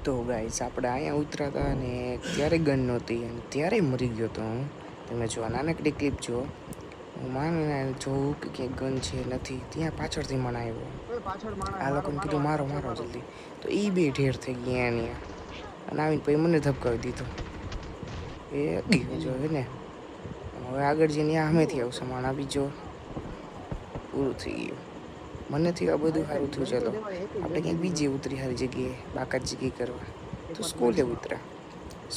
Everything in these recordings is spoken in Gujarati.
તો ગાઈસ આપણે અહીંયા ઉતર્યા હતા અને ત્યારે ગન નહોતી અને ત્યારે મરી ગયો હતો હું. તમે જો આ નાનકડી ક્લિપ જુઓ. હું માને જોઉં કે ક્યાંય ગન છે નથી, ત્યાં પાછળથી મને આવ્યો. આ લોકોને કીધું મારો મારો જલ્દી, તો એ બે ઢેર થઈ ગયા અહીંયા અને આવીને પછી મને ધબકાવી દીધો. એ જો હે ને હવે આગળ જઈને સામેથી આવશે માણા બીજો. પૂરું થઈ ગયું. મને થયું આ બધું સારું થયું. ચાલો આપણે ક્યાંક બીજી ઉતરી સારી જગ્યાએ બાકાત જગ્યાએ કરવા. તો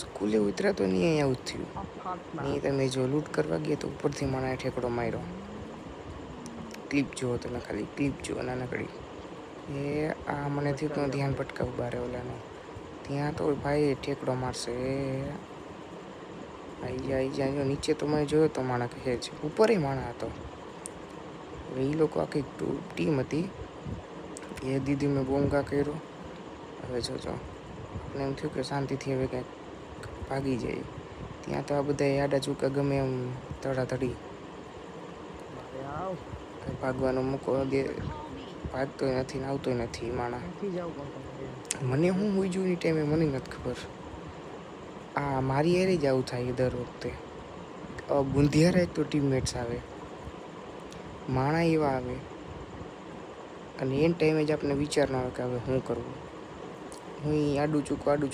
સ્કૂલે ઉતર્યા તો નહીં અહીંયા આવું જ થયું. નહીં તમે જો લૂંટ કરવા ગયા તો ઉપરથી મને ઠેકડો માર્યો. ક્લિપ જુઓ તમે, ખાલી ક્લિપ જુઓ નાનકડી. એ આ મને થયું કે ધ્યાન ભટકાવું બારે ઓલાનું. ત્યાં તો ભાઈ ઠેકડો મારશે. આવી જાય જો નીચે તો મેં જોયો તો માણા કહે છે, ઉપર માણા હતો. હવે એ લોકો આખી ટીમ હતી. એ દીદી મેં બોંગા કર્યો. હવે જોજો આપણે એમ થયું કે શાંતિથી હવે કંઈક ભાગી જાય. ત્યાં તો આ બધા આડા ચૂકા ગમે એમ ધડાધડી ભાગવાનો મૂકો દે. ભાગતોય નથી ને આવતોય નથી માણા. મને હું મૂજ્યું એ ટાઈમે મને નથી ખબર. આ મારી હારે જ આવું થાય દર વખતે. બુંધિયારા એક તો ટીમમેટ્સ આવે, માણા એવા આવે અને એન ટાઈમે જ આપણે વિચાર ન આવે કે હવે શું કરવું. હું આડું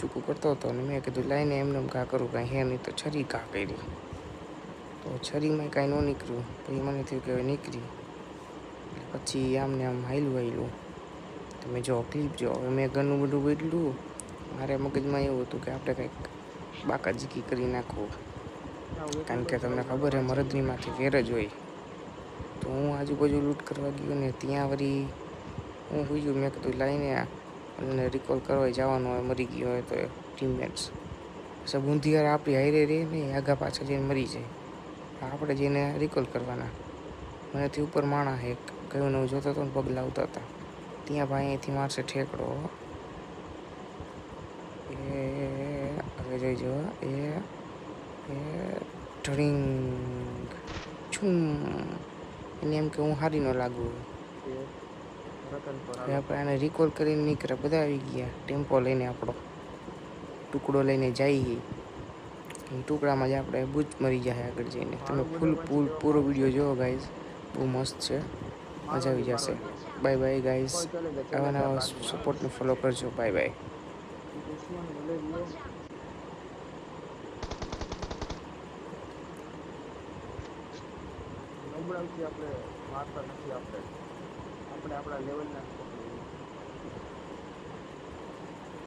ચૂકું કરતો હતો અને મેં કીધું લાઈને એમને ઘા કરું, કાંઈ હે નહીં તો છરી ઘા કરી. તો છરીમાં કાંઈ ન નીકળ્યું. પછી મને થયું કે હવે નીકળી. પછી આમને આમ હાયલું. તમે જો ક્લિપ જો. હવે મેં ઘરનું બધું બદલું. મારે મગજમાં એવું હતું કે આપણે કંઈક બાકાજીકી કરી નાખવું, કારણ કે તમને ખબર છે મરદનીમાંથી વેર જ હોય. તો હું આજુબાજુ લૂંટ કરવા ગયો ને ત્યાં વળી હું હોઈ ગયું. મેં કીધું લાઈને અને રિકોલ કરવા જવાનું હોય, મરી ગયો હોય તો ટીમમેટ્સ. પછી બુંધિયાર આપણી હારે રહે નહીં, આગા પાછળ જઈને મરી જાય. આપણે જઈને રિકોલ કરવાના. મનેથી ઉપર માણા હે કયું ને હું જોતો હતો ને પગલા આવતા હતા. ત્યાં ભાઈ અહીંથી મારશે ઠેકડો. એ હવે જોઈજો. એ ઢળીંગ છું. એને એમ કે હું હારી ન લાગુ. હવે આપણે આને રિકોલ કરીને નીકળે. બધા આવી ગયા ટેમ્પો લઈને, આપણો ટુકડો લઈને જઈએ. એ ટુકડામાં જ આપણે બૂચ મરી જાય આગળ જઈને. તમે પૂરો વિડીયો જોવો ગાઈઝ, બહુ મસ્ત છે, મજા આવી જશે. Bye bye guys. આવા નવા સપોર્ટને ફોલો કરજો. Bye bye. આપણે મારતા નથી. આપણે આપણા લેવલના